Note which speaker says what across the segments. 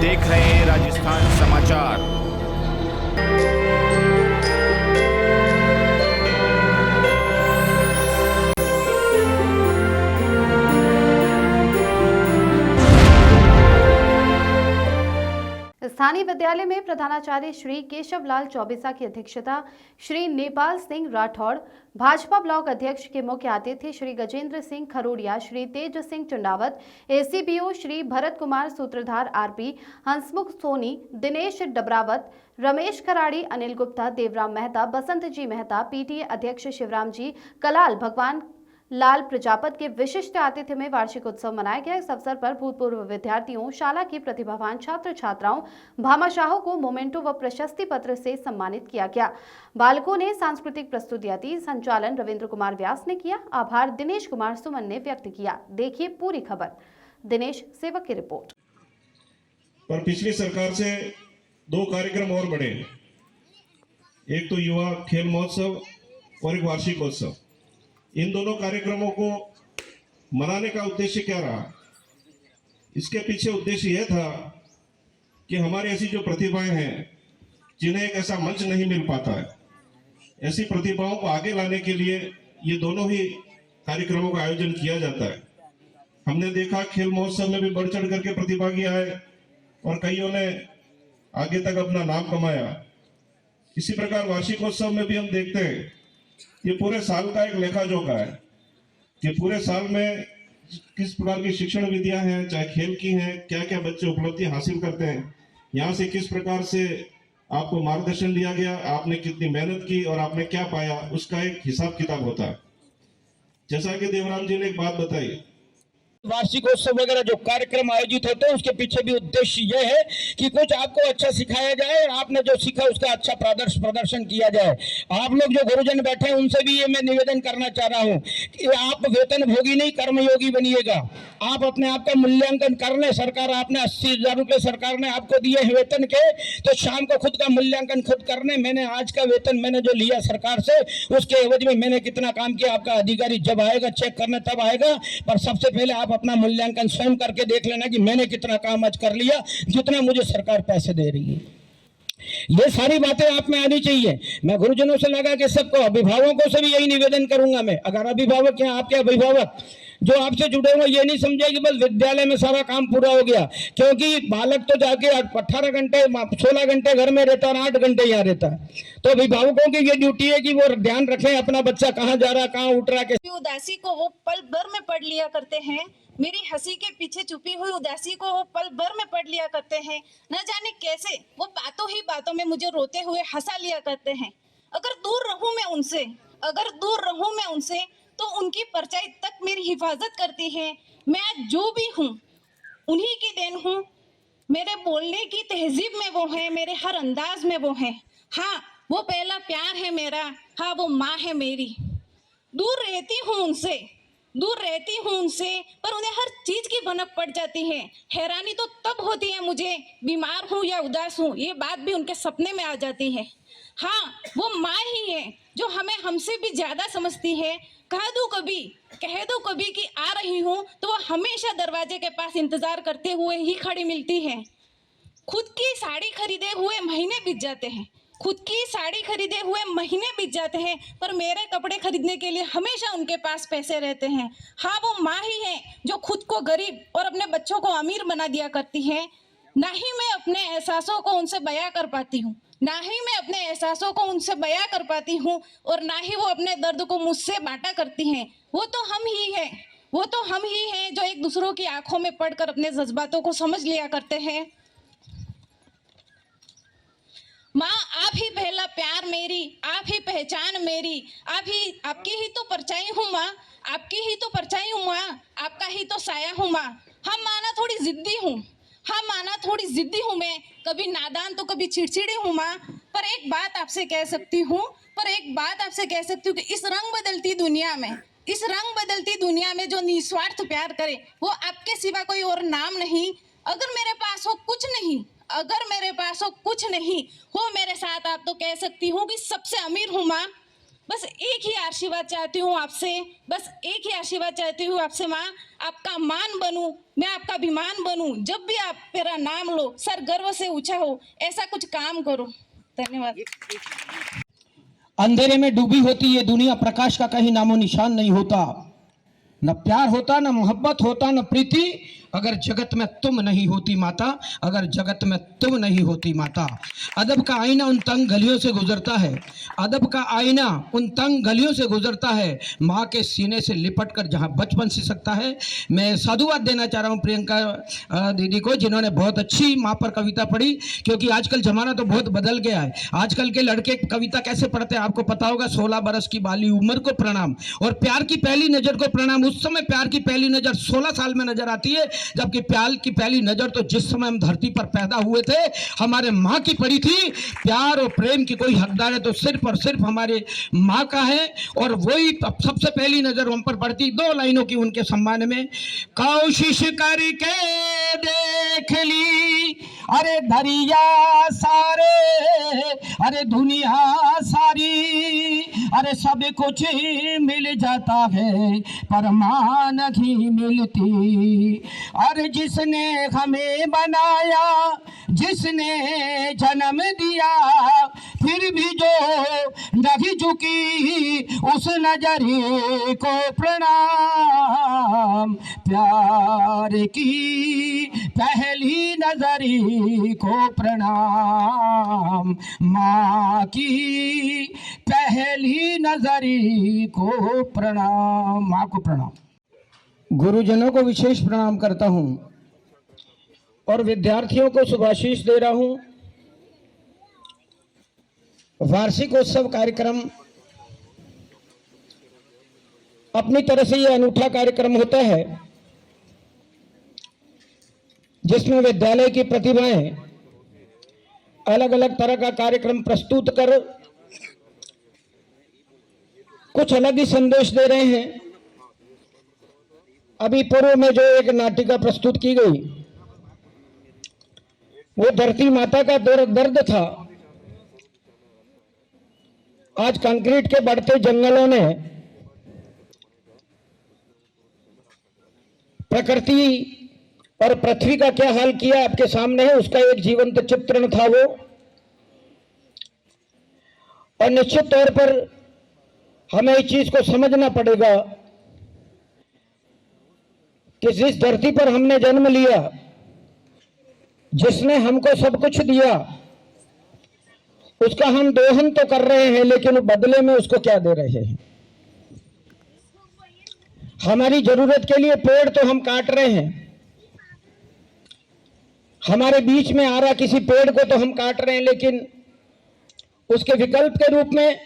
Speaker 1: देख रहे हैं राजस्थान समाचार।
Speaker 2: स्थानीय विद्यालय में प्रधानाचार्य श्री केशवलाल चौबीसा की अध्यक्षता, श्री नेपाल सिंह राठौड़, भाजपा ब्लॉक अध्यक्ष के मुख्य अतिथि श्री गजेंद्र सिंह खरोड़िया, श्री तेज सिंह चुंडावत, एसीबीओ श्री भरत कुमार सूत्रधार, आरपी हंसमुख सोनी, दिनेश डबरावत, रमेश खराड़ी, अनिल गुप्ता, देवराम मेहता, बसंत जी मेहता, पीटीए अध्यक्ष शिवराम जी कलाल, भगवान लाल प्रजापत के विशिष्ट आतिथ्य में वार्षिक उत्सव मनाया गया। इस अवसर पर भूतपूर्व विद्यार्थियों, शाला की प्रतिभावान छात्र छात्राओं, भामाशाहों को मोमेंटो व प्रशस्ति पत्र से सम्मानित किया गया। बालकों ने सांस्कृतिक प्रस्तुतियां दी। संचालन रविंद्र कुमार व्यास ने किया। आभार दिनेश कुमार सुमन ने व्यक्त किया। देखिए पूरी खबर। दिनेश सेवक की रिपोर्ट।
Speaker 3: पर पिछली सरकार से 2 कार्यक्रम और बढ़े, एक तो युवा खेल महोत्सव और एक वार्षिक उत्सव। इन दोनों कार्यक्रमों को मनाने का उद्देश्य क्या रहा? इसके पीछे उद्देश्य यह था कि हमारी ऐसी जो प्रतिभाएं हैं, जिन्हें एक ऐसा मंच नहीं मिल पाता है, ऐसी प्रतिभाओं को आगे लाने के लिए ये दोनों ही कार्यक्रमों का आयोजन किया जाता है। हमने देखा खेल महोत्सव में भी बढ़ चढ़ करके प्रतिभागी आए और कईयों ने आगे तक अपना नाम कमाया। इसी प्रकार वार्षिकोत्सव में भी हम देखते हैं ये पूरे साल का एक लेखा जोखा है कि पूरे साल में किस प्रकार की शिक्षण विधियां हैं, चाहे खेल की हैं, क्या क्या बच्चे उपलब्धि हासिल करते हैं, यहाँ से किस प्रकार से आपको मार्गदर्शन दिया गया, आपने कितनी मेहनत की और आपने क्या पाया, उसका एक हिसाब किताब होता है। जैसा कि देवराम जी ने एक बात बताई,
Speaker 4: वार्षिकोत्सव वगैरह जो कार्यक्रम आयोजित होते हैं उसके पीछे भी उद्देश्य यह है कि कुछ आपको अच्छा सिखाया जाए और आपने जो सीखा उसका अच्छा प्रदर्शन किया जाए। आप लोग जो गुरुजन बैठे हैं उनसे भी ये मैं निवेदन करना चाह रहा हूं कि आप वेतन भोगी नहीं कर्मयोगी बनिएगा। आप अपने आप का मूल्यांकन कर लें। सरकार आपने 80,000 रुपये सरकार ने आपको दिए हैं वेतन के, तो शाम को खुद का मूल्यांकन खुद कर लें। मैंने आज का वेतन मैंने जो लिया सरकार से, उसके एवज में मैंने कितना काम किया। आपका अधिकारी जब आएगा चेक करने तब आएगा, पर सबसे पहले आप अपना मूल्यांकन स्वयं करके देख लेना कि मैंने कितना काम आज कर लिया, जितना मुझे सरकार पैसे दे रही है। ये सारी बातें आप में आनी चाहिए। मैं गुरुजनों से लगा के सबको, अभिभावकों से भी यही निवेदन करूंगा मैं। अगर अभिभावक हैं, आपके अभिभावक जो आपसे जुड़े हुए, ये नहीं समझे कि बस विद्यालय में सारा काम पूरा हो गया, क्योंकि बालक तो जाके 18 घंटे 16 घंटे घर में रहता है और 8 घंटे यहाँ रहता है। तो अभिभावकों की ये ड्यूटी है कि वो ध्यान रखें अपना बच्चा कहाँ जा रहा, कहाँ उठ रहा।
Speaker 5: के उदासी को वो पल भर में पढ़ लिया करते हैं। मेरी हंसी के पीछे छुपी हुई उदासी को वो पल भर में पढ़ लिया करते हैं। न जाने कैसे वो बातों ही बातों में मुझे रोते हुए हंसा लिया करते हैं। अगर दूर रहूं मैं उनसे तो उनकी परछाई तक मेरी हिफाजत करती है। मैं आज जो भी हूँ उन्हीं की देन हूँ। मेरे बोलने की तहजीब में वो है, मेरे हर अंदाज में वो है। हाँ, वो पहला प्यार है मेरा, हाँ वो माँ है मेरी। दूर रहती हूँ उनसे पर उन्हें हर चीज की भनक पड़ जाती है। हैरानी तो तब होती है मुझे, बीमार हूँ या उदास हूँ, ये बात भी उनके सपने में आ जाती है। हाँ, वो माँ ही है जो हमें हमसे भी ज्यादा समझती है। कह दो कभी कि आ रही हूँ, तो वो हमेशा दरवाजे के पास इंतजार करते हुए ही खड़ी मिलती है। खुद की साड़ी खरीदे हुए महीने बीत जाते हैं, पर मेरे कपड़े खरीदने के लिए हमेशा उनके पास पैसे रहते हैं। हाँ, वो माँ ही है जो खुद को गरीब और अपने बच्चों को अमीर बना दिया करती है। ना ही मैं अपने एहसासों को उनसे बयां कर पाती हूँ और ना ही वो अपने दर्द को मुझसे बांटा करती हैं। वो तो हम ही हैं जो एक दूसरों की आंखों में पढ़कर अपने जज्बातों को समझ लिया करते हैं। माँ, आप ही पहला प्यार मेरी, आप ही पहचान मेरी, आपकी ही तो परछाई हूँ माँ, आपका ही तो साया हूँ माँ। हम माना थोड़ी जिद्दी हूँ मैं, कभी नादान तो कभी चिड़चिड़ी हूँ माँ। पर एक बात आपसे कह सकती हूँ कि इस रंग बदलती दुनिया में जो निस्वार्थ प्यार करे, वो आपके सिवा कोई और नाम नहीं। अगर मेरे पास हो कुछ नहीं हो मेरे साथ, आप तो कह सकती हूँ कि सबसे अमीर हूँ माँ। बस एक ही आशीर्वाद चाहती हूँ आपसे, बस एक ही आशीर्वाद चाहती हूँ आपसे माँ, आपका मान बनूं, मैं आपका अभिमान बनूं, जब भी आप मेरा नाम लो सर गर्व से ऊंचा हो, ऐसा कुछ काम करो। धन्यवाद।
Speaker 4: अंधेरे में डूबी होती ये दुनिया, प्रकाश का कहीं नामो निशान नहीं होता, न प्यार होता, न मोहब्बत होता, न प्रीति, अगर जगत में तुम नहीं होती माता, अगर जगत में तुम नहीं होती माता। अदब का आईना उन तंग गलियों से गुजरता है, अदब का आईना उन तंग गलियों से गुजरता है, माँ के सीने से लिपट कर जहाँ बचपन सी सकता है। मैं साधुवाद देना चाह रहा हूँ प्रियंका दीदी को, जिन्होंने बहुत अच्छी माँ पर कविता पढ़ी, क्योंकि आजकल ज़माना तो बहुत बदल गया है। आजकल के लड़के कविता कैसे पढ़ते हैं आपको पता होगा, 16 बरस की बाली उम्र को प्रणाम, और प्यार की पहली नज़र को प्रणाम। उस समय प्यार की पहली नज़र 16 साल में नजर आती है, जबकि प्यार की पहली नजर तो जिस समय हम धरती पर पैदा हुए थे हमारे माँ की पड़ी थी। प्यार और प्रेम की कोई हकदार है तो सिर्फ और सिर्फ हमारे माँ का है, और वही सबसे पहली नजर हम पर पड़ती। 2 लाइनों की उनके सम्मान में, कोशिश करके देख ली अरे दरिया सारे, अरे दुनिया सारी, अरे सब कुछ मिल जाता है पर माँ नहीं मिलती। अरे जिसने हमें बनाया, जिसने जन्म दिया, फिर भी जो नहीं झुकी उस नजरिए को प्रणाम। प्यार की पहली नजरी को प्रणाम, माँ की पहली नजरी को प्रणाम, माँ को प्रणाम। गुरुजनों को विशेष प्रणाम करता हूं और विद्यार्थियों को शुभाशीष दे रहा हूं। वार्षिकोत्सव कार्यक्रम अपनी तरह से यह अनूठा कार्यक्रम होता है जिसमें विद्यालय की प्रतिभाएं अलग अलग तरह का कार्यक्रम प्रस्तुत कर कुछ अलग ही संदेश दे रहे हैं। अभी पूर्व में जो एक नाटिका प्रस्तुत की गई वो धरती माता का दर्द था। आज कंक्रीट के बढ़ते जंगलों ने प्रकृति और पृथ्वी का क्या हाल किया आपके सामने है, उसका एक जीवंत चित्रण था वो। और निश्चित तौर पर हमें इस चीज को समझना पड़ेगा कि जिस धरती पर हमने जन्म लिया, जिसने हमको सब कुछ दिया, उसका हम दोहन तो कर रहे हैं, लेकिन बदले में उसको क्या दे रहे हैं? हमारी जरूरत के लिए पेड़ तो हम काट रहे हैं, हमारे बीच में आ रहा किसी पेड़ को तो हम काट रहे हैं, लेकिन उसके विकल्प के रूप में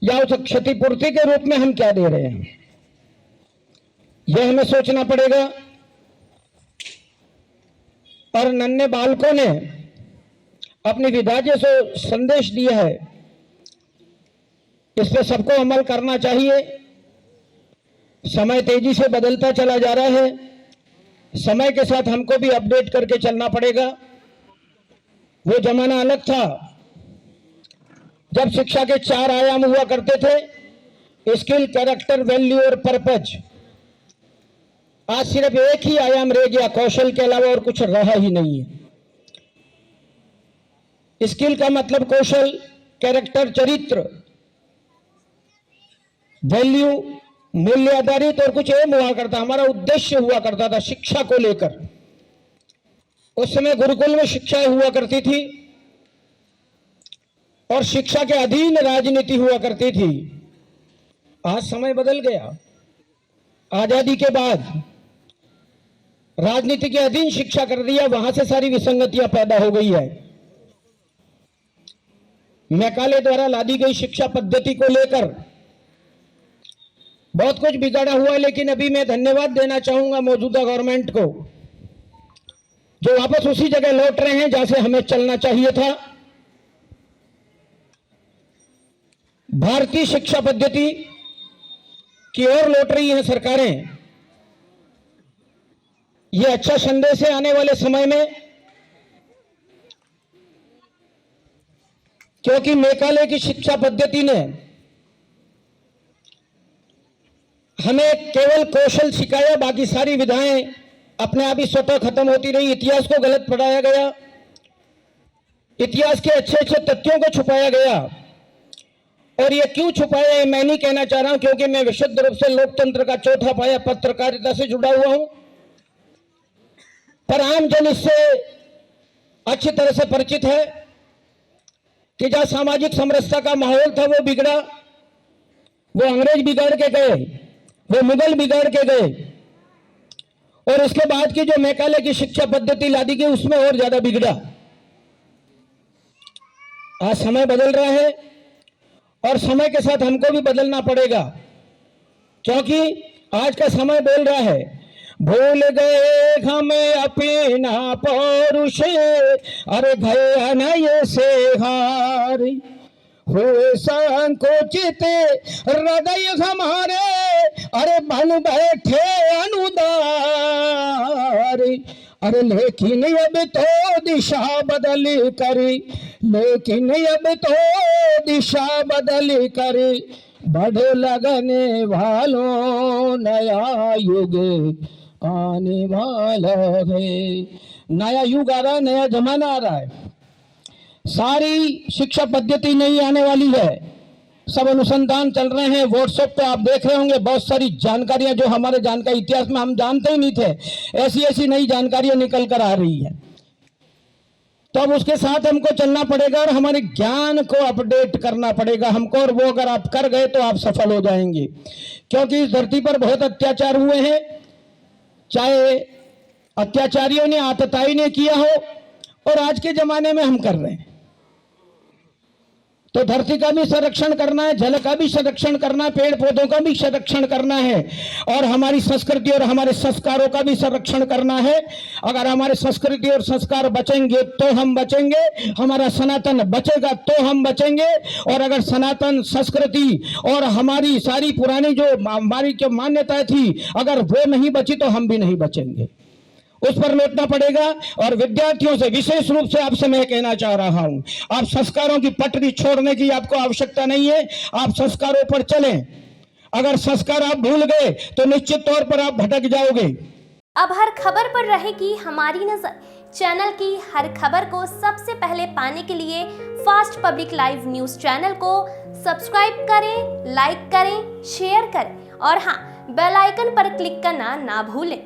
Speaker 4: या उस क्षतिपूर्ति के रूप में हम क्या दे रहे हैं, यह हमें सोचना पड़ेगा। और नन्हे बालकों ने अपनी विधा जो संदेश दिया है, इस पे सबको अमल करना चाहिए। समय तेजी से बदलता चला जा रहा है, समय के साथ हमको भी अपडेट करके चलना पड़ेगा। वो जमाना अलग था जब शिक्षा के 4 आयाम हुआ करते थे, स्किल, कैरेक्टर, वैल्यू और पर्पज। आज सिर्फ एक ही आयाम रह गया, कौशल के अलावा और कुछ रहा ही नहीं है। स्किल का मतलब कौशल, कैरेक्टर चरित्र, वैल्यू मूल्य आधारित, और कुछ एम हुआ करता, हमारा उद्देश्य हुआ करता था शिक्षा को लेकर। उस समय गुरुकुल में शिक्षाएं हुआ करती थी और शिक्षा के अधीन राजनीति हुआ करती थी। आज समय बदल गया। आजादी के बाद राजनीति के अधीन शिक्षा कर दिया, वहां से सारी विसंगतियां पैदा हो गई है। मैकाले द्वारा लादी गई शिक्षा पद्धति को लेकर बहुत कुछ बिगाड़ा हुआ है, लेकिन अभी मैं धन्यवाद देना चाहूंगा मौजूदा गवर्नमेंट को, जो वापस उसी जगह लौट रहे हैं जहां से हमें चलना चाहिए था। भारतीय शिक्षा पद्धति की ओर लौट रही हैं सरकारें। यह अच्छा संदेश है आने वाले समय में, क्योंकि मेघालय की शिक्षा पद्धति ने हमें केवल कौशल सिखाया, बाकी सारी विधाएं अपने आप ही स्वतः खत्म होती रही। इतिहास को गलत पढ़ाया गया, इतिहास के अच्छे अच्छे तथ्यों को छुपाया गया। और ये क्यों छुपाया है मैं नहीं कहना चाह रहा हूं, क्योंकि मैं विशुद्ध रूप से लोकतंत्र का चौथा पाया पत्रकारिता से जुड़ा हुआ हूं। पर आमजन इससे अच्छी तरह से परिचित है कि जहां सामाजिक समरसता का माहौल था वो बिगड़ा, वो अंग्रेज बिगाड़ के गए, वो मुगल बिगाड़ के गए, और इसके बाद की जो मैकाले की शिक्षा पद्धति ला दी गई उसमें और ज्यादा बिगड़ा। आज समय बदल रहा है और समय के साथ हमको भी बदलना पड़ेगा, क्योंकि आज का समय बोल रहा है, भूल गए हमें अपना पौरुष, अरे भया न ये से हार, हुए संकोचित हृदय हमारे, अरे बन बैठे अनुदार, अरे लेकिन अब तो दिशा बदल करी, लेकिन अब तो दिशा बदल करी, बढ़ लगने वालों नया युग आने वाला है। नया युग आ रहा है, नया जमाना आ रहा है। सारी शिक्षा पद्धति नहीं आने वाली है, सब अनुसंधान चल रहे हैं। व्हाट्सएप पे आप देख रहे होंगे बहुत सारी जानकारियां जो हमारे जानकारी इतिहास में हम जानते ही नहीं थे, ऐसी ऐसी नई जानकारियां निकल कर आ रही है। तो अब उसके साथ हमको चलना पड़ेगा और हमारे ज्ञान को अपडेट करना पड़ेगा हमको, और वो अगर आप कर गए तो आप सफल हो जाएंगे। क्योंकि इस धरती पर बहुत अत्याचार हुए हैं, चाहे अत्याचारियों ने आतताई ने किया हो और आज के जमाने में हम कर रहे हैं। तो धरती का भी संरक्षण करना है, जल का भी संरक्षण करना है, पेड़ पौधों का भी संरक्षण करना है, और हमारी संस्कृति और हमारे संस्कारों का भी संरक्षण करना है। अगर हमारे संस्कृति और संस्कार बचेंगे तो हम बचेंगे, हमारा सनातन बचेगा तो हम बचेंगे। और अगर सनातन संस्कृति और हमारी सारी पुरानी जो हमारी जो मान्यताएं थी, अगर वो नहीं बची तो हम भी नहीं बचेंगे। उस पर लौटना पड़ेगा। और विद्यार्थियों से विशेष रूप से आपसे मैं कहना चाह रहा हूं, आप संस्कारों की पटरी छोड़ने की आपको आवश्यकता नहीं है, आप संस्कारों पर चलें। अगर संस्कार आप भूल गए तो निश्चित तौर पर आप भटक जाओगे।
Speaker 6: अब हर खबर पर रहेगी हमारी नजर। चैनल की हर खबर को सबसे पहले पाने के लिए fast public live news channel को सब्सक्राइब करें, लाइक करें, शेयर करें और हाँ, बेल आइकन पर क्लिक करना ना भूलें।